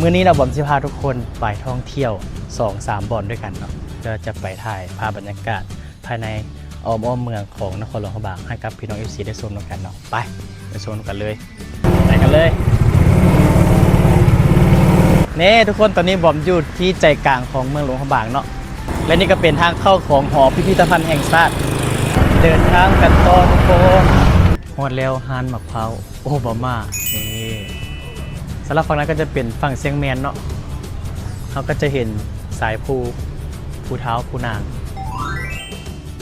มื้อนี้เราบอมสิพาทุกคนไปท่องเที่ยว 2-3 บ่อนด้วยกันเนาะก็จะไปถ่ายภาพบรรยากาศภายในอ้อมเมืองของนครหลวงพระบางให้กับพี่น้อง FC ได้ชมกันเนาะไปชมกันเลยไปกันเลยนี่ทุกคนตอนนี้บอมอยู่ที่ใจกลางของเมืองหลวงพระบางเนาะและนี่ก็เป็นทางเข้าของหอพิพิธภัณฑ์แห่งชาติเดินทางกันต่อทุกคนฮอดแล้วฮานมะพร้าวโอบามานี่สำหรับฝั่งนั้นก็จะเป็นฝั่งเซียงแมนเนาะเขาก็จะเห็นสายภูเท้าภูนาง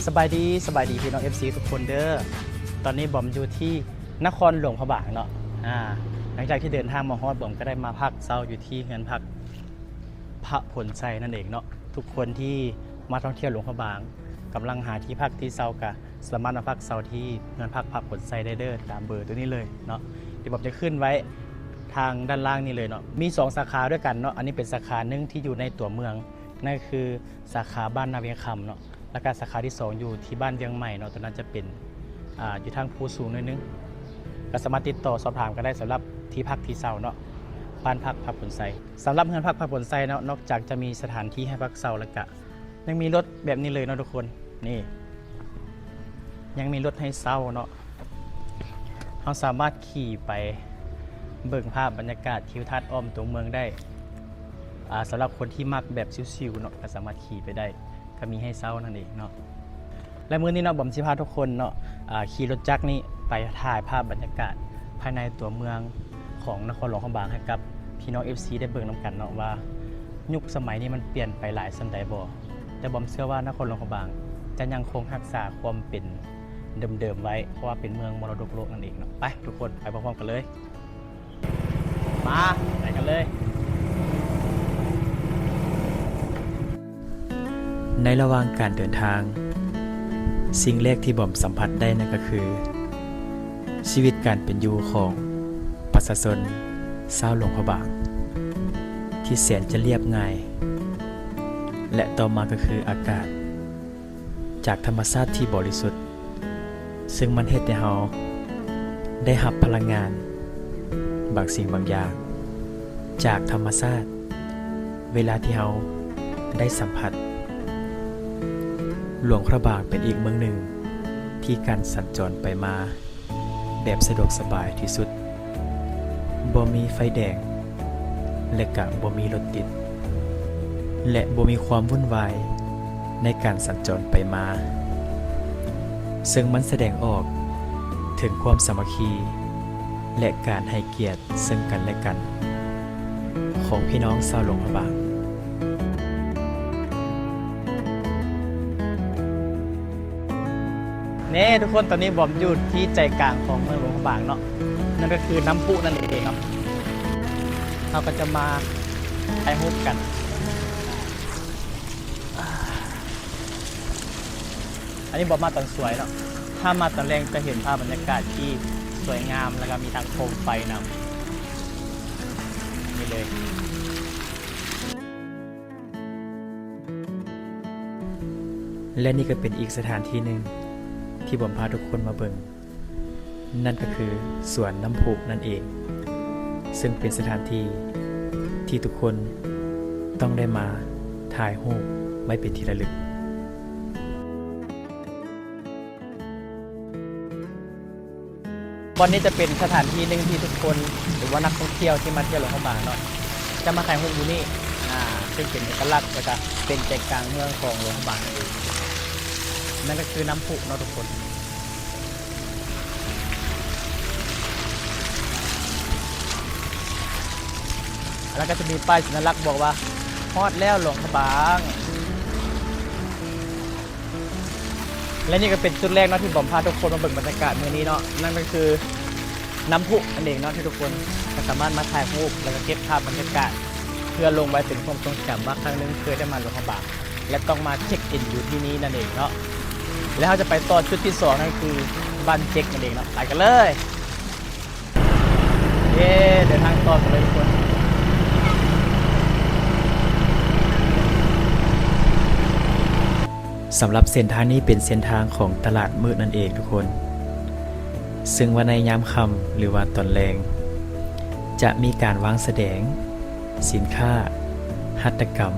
สบายดีพี่น้อง FC ทุกคนเด้อตอนนี้บอมอยู่ที่นครหลวงพระบางเนาะหลังจากที่เดินทางมาฮอดบอมก็ได้มาพักเช้าอยู่ที่เงินพักพระผลไซนั่นเองเนาะทุกคนที่มาท่องเที่ยวหลวงพระบางกำลังหาที่พักที่เช้ากะสามารถมาพักเช้าที่เงินพักพระผลไซได้เด้อตามเบอร์ตัวนี้เลยเนาะที่บอมจะขึ้นไว้ทางด้านล่างนี่เลยเนาะมี2สาขาด้วยกันเนาะอันนี้เป็นสาขาหนึ่งที่อยู่ในตัวเมืองนั่นคือสาขาบ้านนาเวียงคำเนาะแล้วก็สาขาที่2อยู่ที่บ้านเวียงใหม่เนาะตัวนั้นจะเป็นอยู่ทางภูสูงนิดนึงก็สามารถติดต่อสอบถามกันได้สำหรับที่พักที่เช้าเนาะบ้านพักพักผลไซสำหรับเงินพักพักผลไซเนาะนอกจากจะมีสถานที่ให้พักเช้าแล้วก็ยังมีรถแบบนี้เลยเนาะทุกคนนี่ยังมีรถให้เช้าเนาะเราสามารถขี่ไปเบิ่งภาพบรรยากาศทิวทัศน์อ้อมตัวเมืองได้สำหรับคนที่มักแบบชิวๆเนาะก็สามารถขี่ไปได้ก็มีให้เช้านั่นเองเนาะและมื้อนี้เนาะบอมสิพาทุกคนเนาะขี่รถจักรนี้ไปถ่ายภาพบรรยากาศภายในตัวเมืองของนครหลวงพระบางให้กับพี่น้อง FC ได้เบิ่งนำกันเนาะว่ายุคสมัยนี้มันเปลี่ยนไปหลายสันใดบ่แต่บอมเชื่อว่านครหลวงพระบางจะยังคงรักษาความเป็นเดิมๆไว้เพราะว่าเป็นเมืองมรดกโลกนั่นเองเนาะไปทุกคนไปพร้อมๆกันเลยมาไปกันเลยในระหว่างการเดินทางสิ่งแรกที่บอมสัมผัสได้นั่นก็คือชีวิตการเป็นอยู่ของประชาชนชาวหลวงพระบางที่แสนจะเรียบง่ายและต่อมาก็คืออากาศจากธรรมชาติที่บริสุทธิ์ซึ่งมันเฮ็ดให้เราได้รับพลังงานบางสิ่งบางอย่างจากธรรมชาติเวลาที่เราได้สัมผัสหลวงพระบางเป็นอีกเมืองหนึ่งที่การสัญจรไปมาแบบสะดวกสบายที่สุดบ่มีไฟแดงและก็บ่มีรถติดและบ่มีความวุ่นวายในการสัญจรไปมาซึ่งมันแสดงออกถึงความสามัคคีและการให้เกียรติซึ่งกันและกันของพี่น้องชาวหลวงพระบางนี่ทุกคนตอนนี้บอมอยู่ที่ใจกลางของเมืองหลวงพระบางเนาะนั่นก็คือน้ำพุนั่นเองเนาะเราก็จะมาถ่ายรูปกันอันนี้บอมมาตอนสวยเนาะถ้ามาตอนแรงจะเห็นภาพบรรยากาศที่สวยงามแล้วก็มีทางโคมไฟนำนี่เลยและนี่ก็เป็นอีกสถานที่หนึ่งที่ผมพาทุกคนมาเบิ่งนั่นก็คือสวนน้ำพุนั่นเองซึ่งเป็นสถานที่ที่ทุกคนต้องได้มาถ่ายรูปไว้เป็นที่ระลึกวันนี้จะเป็นสถานที่หนึ่งที่ทุกคนหรือว่านักท่องเที่ยวที่มาเที่ยวหลวงพระบางเนาะจะมาถ่ายรูปอยู่นี่ซึ่งเป็นเอกลักษณ์แล้วก็เป็นใจกลางเมืองของหลวงพระบางนั่นเองนั่นก็คือน้ำพุเนาะทุกคนแล้วก็จะมีป้ายสัญลักษณ์บอกว่าฮอดแล้วหลวงพระบางและนี่ก็เป็นจุดแรกเนาะที่บอมพาทุกคนมาเบิ่งบรรยากาศมื้อนี้เนาะนั่นก็คือน้ำพุนั่นเองเนาะที่ทุกคนสามารถมาถ่ายรูปแล้วก็เก็บภาพบรรยากาศเพื่อลงไว้เป็นความทรงจำว่าครั้งนึงเคยได้มาหลวงพระบางและต้องมาเช็คอินอยู่ที่นี้นั่นเองเนาะแล้วเราจะไปต่อจุดที่2นั่นคือบ้านเจ๊กนั่นเองเนาะไปกันเลยเย้เดินทางต่อกันเลยทุกคนสำหรับเส้นทางนี้เป็นเส้นทางของตลาดมืดนั่นเองทุกคนซึ่งว่าในยามค่ำหรือว่าตอนแลงจะมีการวางแสดง สินค้าหัตถกรรม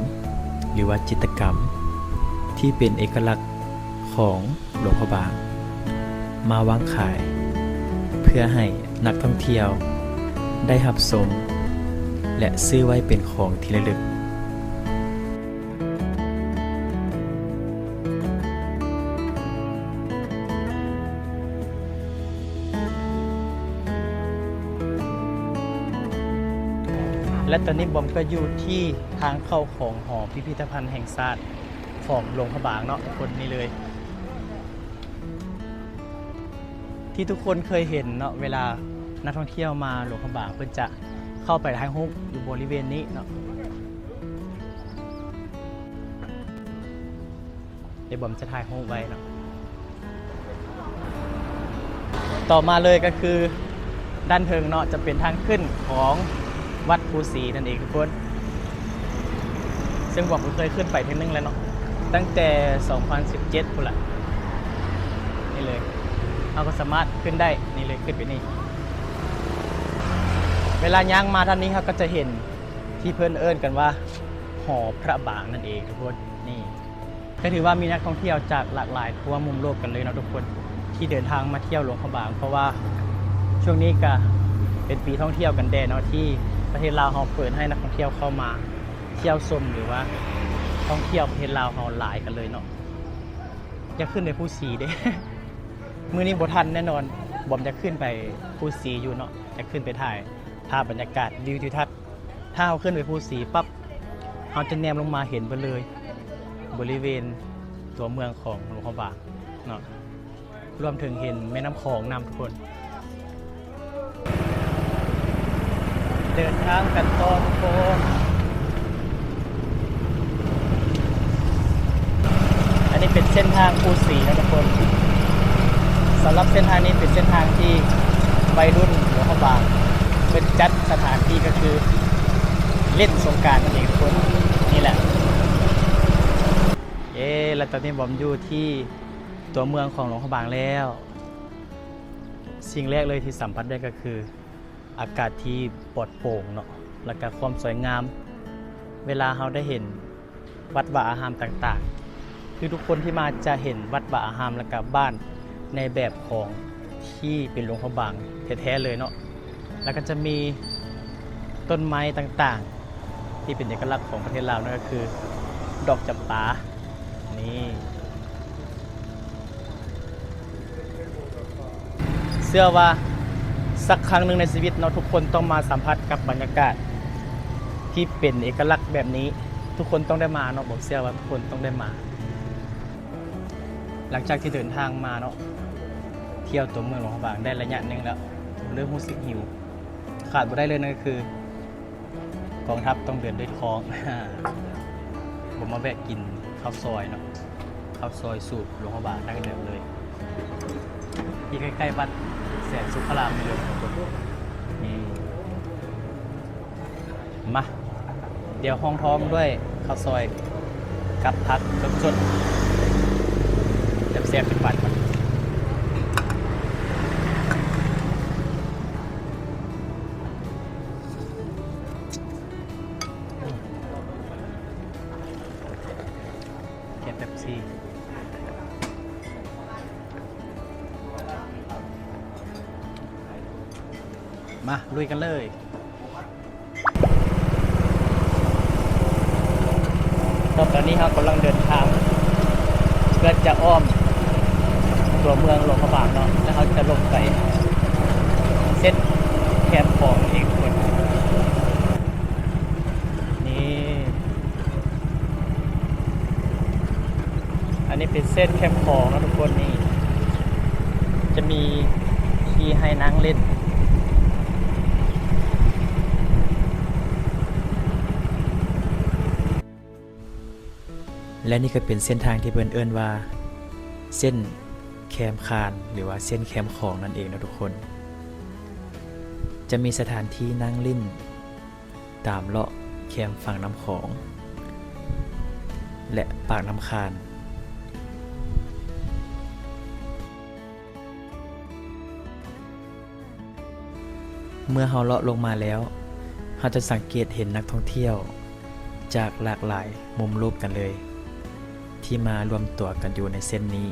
หรือว่าจิตรกรรมที่เป็นเอกลักษณ์ของหลวงพระบางมาวางขาย เพื่อให้นักท่องเที่ยวได้รับชมและซื้อไว้เป็นของที่ระลึกและตอนนี้บอมก็อยู่ที่ทางเข้าของหอพิพิธภัณฑ์แห่งชาติของหลวงพระบางเนาะคนนี้เลยที่ทุกคนเคยเห็นเนาะเวลานักท่องเที่ยวมาหลวงพระบางเพื่อจะเข้าไปถ่ายรูปอยู่บริเวณนี้เนาะเดี๋ยวบอมจะถ่ายรูปไว้เนาะต่อมาเลยก็คือด้านเทิงเนาะจะเป็นทางขึ้นของวัดภูศรีนั่นเองทุกคนซึ่งผมเคยขึ้นไปทีนึงแล้วเนาะตั้งแต่ 2017 พุ่นละนี่เลยเราก็สามารถขึ้นได้นี่เลยขึ้นไปนี่เวลาย่างมาท่านนี้ครับก็จะเห็นที่เพื่อนเอิ้นกันว่าหอพระบางนั่นเองทุกคนนี่ก็ถือว่ามีนักท่องเที่ยวจากหลากหลายทั่วมุมโลกกันเลยนะทุกคนที่เดินทางมาเที่ยวหลวงพระบางเพราะว่าช่วงนี้ก็เป็นปีท่องเที่ยวกันแดดเนาะที่ประเทศลาวเราเปิดให้นักท่องเที่ยวเข้ามาเที่ยวชมหรือว่าท่องเที่ยวประเทศลาวเราหลายกันเลยเนาะจะขึ้นไปภูศรีเด้ มื้อนี้บ่ทันแน่นอนบอมจะขึ้นไปภูศรีอยู่เนาะจะขึ้นไปถ่ายภาพบรรยากาศวิวทิวทัศน์ถ้าเราขึ้นไปภูศรีปั๊บเราจะแนมลงมาเห็นไปเลยบริเวณตัวเมืองของหลวงพระบางเนาะรวมถึงเห็นแม่น้ำคลองนำทุกคนเดินทางกันต่อทุกคนอันนี้เป็นเส้นทางภูศรีนะทุกคนสำหรับเส้นทางนี้เป็นเส้นทางที่วัยรุ่นหลวงพระบางเป็นจัดสถานที่ก็คือเล่นสงกรานต์นั่นเองทุกคนนี่แหละแล้วตอนนี้ผมอยู่ที่ตัวเมืองของหลวงพระบางแล้วสิ่งแรกเลยที่สัมผัสได้ก็คืออากาศที่ปลอดโปร่งเนาะและก็ความสวยงามเวลาเราได้เห็นวัดวาอารามต่างๆคือทุกคนที่มาจะเห็นวัดวาอารามและก็บ้านในแบบของที่เป็นหลวงพระบางแท้ๆเลยเนาะแล้วก็จะมีต้นไม้ต่างๆที่เป็นเอกลักษณ์ของประเทศลาวนั่นก็คือดอกจำปานี่เชื่อว่าสักครั้งหนึ่งในชีวิตเราทุกคนต้องมาสัมผัสกับบรรยากาศที่เป็นเอกลักษณ์แบบนี้ทุกคนต้องได้มาเนาะบอกเชื่อว่าทุกคนต้องได้มาหลังจากที่เดินทางมาเนาะเที่ยวตัวเมืองหลวงพระบางได้ระยะหนึ่งแล้วเริ่มรู้สึกหิวขาดไม่ได้เลยนั่นก็คือกองทัพต้องเดินด้วยท้อง ผมมาแวะกินข้าวซอยเนาะข้าวซอยสูตรหลวงพระบางดั้งเดิมเลยที่ใกล้ๆวัดแสนสุขารามนี่เลยทุกคนนี่มาเดี๋ยวห้องท้องด้วยข้าวซอยกับผักสดๆแซ่บๆเป็นหวานก่อนแกะเป๊ปซี่มาลุยกันเลยตอนนี้เรากำลังเดินทางเพื่อจะอ้อมตัวเมืองหลวงพระบางเนาะแล้วเขาจะลงไปเส้นแคมป์ของเองคนนี่อันนี้เป็นเส้นแคมป์ของนะทุกคนนี่จะมีที่ให้นั่งเล่นและนี่ก็เป็นเส้นทางที่เพิ่นเอิ้นว่าเส้นแคมคานหรือว่าเส้นแคมของนั่นเองนะทุกคนจะมีสถานที่นั่งเล่นตามเลาะแคมฝั่งน้ำของและปากน้ำคานเมื่อเราเลาะลงมาแล้ว เราจะสังเกตเห็นนักท่องเที่ยวจากหลากหลายมุมรูปกันเลย ที่มารวมตัวกันอยู่ในเส้นนี้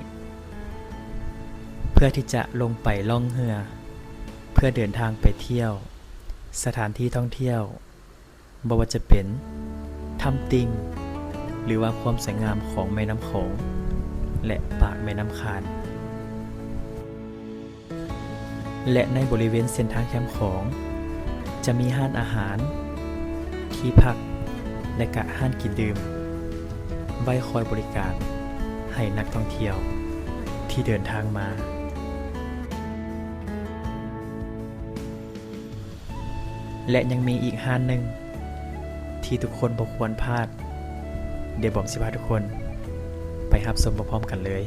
เพื่อที่จะลงไปล่องเรือเพื่อเดินทางไปเที่ยวสถานที่ท่องเที่ยวบ่ว่าจะเป็นถ้ำติงหรือว่าความสวยงามของแม่น้ำโขงและปากแม่น้ำคานและในบริเวณเส้นทางแคมป์ของจะมีห้านอาหารที่พักและกะห้านกินดื่มไว้คอยบริการให้นักท่องเที่ยวที่เดินทางมาและยังมีอีกห้านหนึ่งที่ทุกคนบ่ควรพลาดเดี๋ยวผมสิพาทุกคนไปรับชมพร้อมๆกันเลย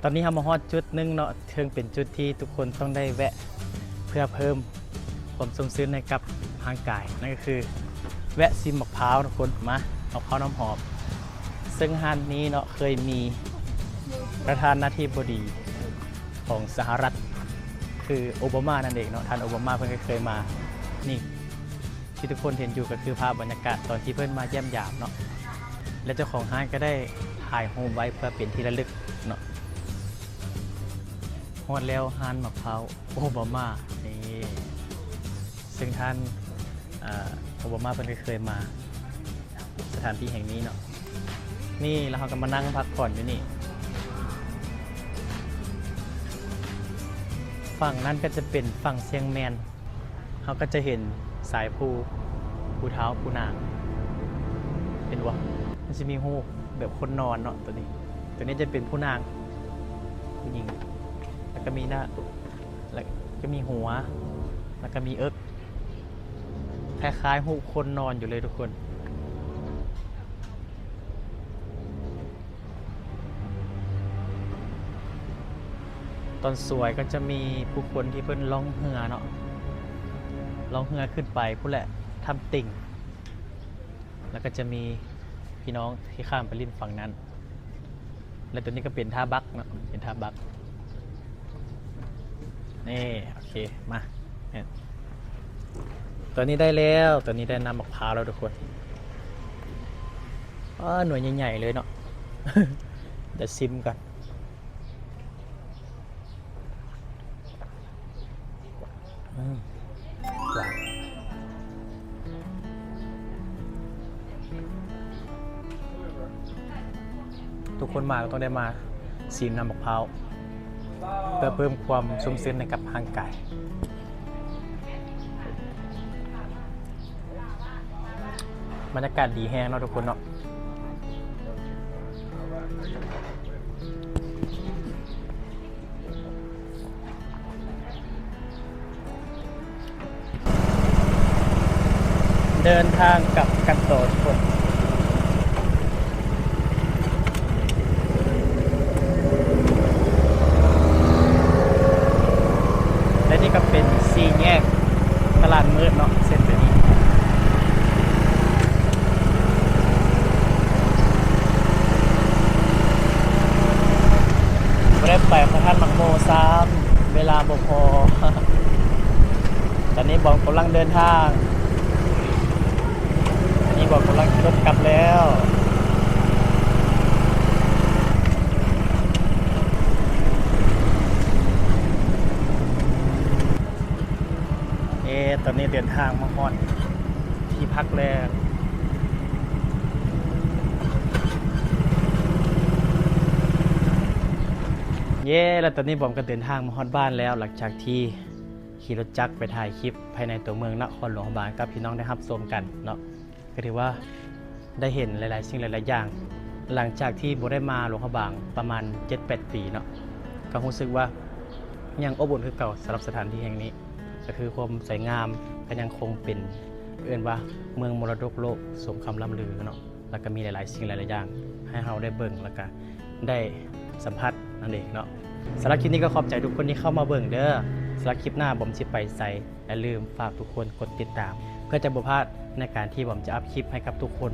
ตอนนี้เรามาฮอดจุดหนึ่งเนาะถึงเป็นจุดที่ทุกคนต้องได้แวะเพื่อเพิ่มความสมดุลในกับร่างกายนั่นก็คือแวะซิมมะพร้าวทุกคนมามะพร้าวน้ำหอมซึ่งห้านนี้เนาะเคยมีประธานาธิบดีของสหรัฐคือโอบามานั่นเองเนาะท่านโอบามาเพิ่งเคยมานี่ที่ทุกคนเห็นอยู่ก็คือภาพบรรยากาศตอนที่เพิ่นมาเยี่ยมยามเนาะและเจ้าของห้างก็ได้ถ่ายรูปไว้เพื่อเป็นที่ระลึกเนาะฮอดแล้วห้านมะพร้าวโอบามานี่ซึ่งท่านโอบามาเพิ่นเคยมาสถานที่แห่งนี้เนาะนี่แล้วเราก็มานั่งพักผ่อนอยู่นี่ฝั่งนั้นก็จะเป็นฝั่งเชียงแมนเขาก็จะเห็นสายภูเท้าภูนางเห็นวะมันจะมีหูแบบคนนอนเนาะตัวนี้จะเป็นผู้นางผู้หญิงแล้วก็มีหน้าแล้วก็มีหัวแล้วก็มีเอิ๊กคล้ายๆหูคนนอนอยู่เลยทุกคนตอนสวยก็จะมีผู้คนที่เพิ่นล่องเรือเนาะล่องเรือขึ้นไปผู้แหละทำติ่งแล้วก็จะมีพี่น้องที่ข้ามไปริมฝั่งนั้นและตัวนี้ก็เป็นท่าบักเนาะเป็นท่าบักนี่โอเคมาตัวนี้ได้แล้วตัวนี้ได้น้ำมะพร้าวแล้วทุกคนหน่วยใหญ่ๆเลยเนาะ เดี๋ยวซิมก่อนหวานทุกคนมาก็ต้องได้มาซีมน้ำมะพร้าวเพื่อเพิ่มความชุ่มชื้นในกับร่างกายบรรยากาศดีแห้งเนาะทุกคนเนาะเดินทางกับกันต่อทุกคนและนี่ก็เป็นสี่แยกตลาดมืดเนาะเส้นแบบนี้ไม่ได้ไปพระธาตุมักโมซ้ำเวลาบ่พอ ตอนนี้บอมกำลังเดินทางนี่บอกกำลังรถกลับแล้วตอนนี้เดินทางมาฮอดที่พักแล้วแล้วตอนนี้ผมก็เดินทางมาฮอดบ้านแล้วหลังจากที่ขี่รถจักรไปถ่ายคลิปภายในตัวเมืองนครหลวงพระบางกับพี่น้องได้รับชมกันเนาะก็ถือว่าได้เห็นหลายๆสิ่งหลายๆอย่างหลังจากที่บ่ได้มาหลวงพระบางประมาณ 7-8 ปีเนาะก็รู้สึกว่ายังอบอุ่นคือเก่าสำหรับสถานที่แห่งนี้ก็คือความสวยงามก็ยังคงเป็นเอื่นว่าเมืองมรดกโลกสมคำล่ำลือเนาะแล้วก็มีหลายๆสิ่งหลายๆอย่างให้เราได้เบิ่งแล้วก็ได้สัมผัสนั่นเองเนาะสำหรับคลิปนี้ก็ขอบใจทุกคนที่เข้ามาเบิ่งเด้อสำหรับคลิปหน้าผมจะไปใส่อย่าลืมฝากทุกคนกดติดตามเพื่อจะบ่พลาดในการที่ผมจะอัพคลิปให้กับทุกคน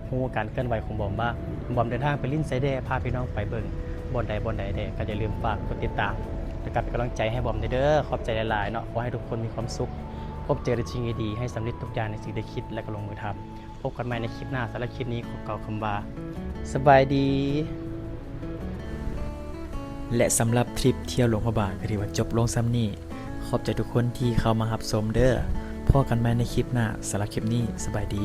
รู้การเคลื่อนไหวของผมว่าผมเดินทางไปลิ้นไซเดพาพี่น้องไปเบิ่งบนใดเด้ก็อย่าลืมฝากกดติดตามและกับเป็นกำลังใจให้ผมเด้อขอบใจหลายๆเนาะขอให้ทุกคนมีความสุข พบเจอแต่สิ่งดีๆให้สำเร็จทุกอย่างในสิ่งที่คิดและก็ลงมือทำพบกันใหม่ในคลิปหน้าสำหรับคลิปนี้ขอเกล่าวคำว่าสบายดี และสำหรับทริปเที่ยวหลวงพระบางก็ถือว่าจบลงซ้ำนี้ขอบใจทุกคนที่เข้ามารับชมเด้อพบกันใหม่ในคลิปหน้าสำหรับคลิปนี้สบายดี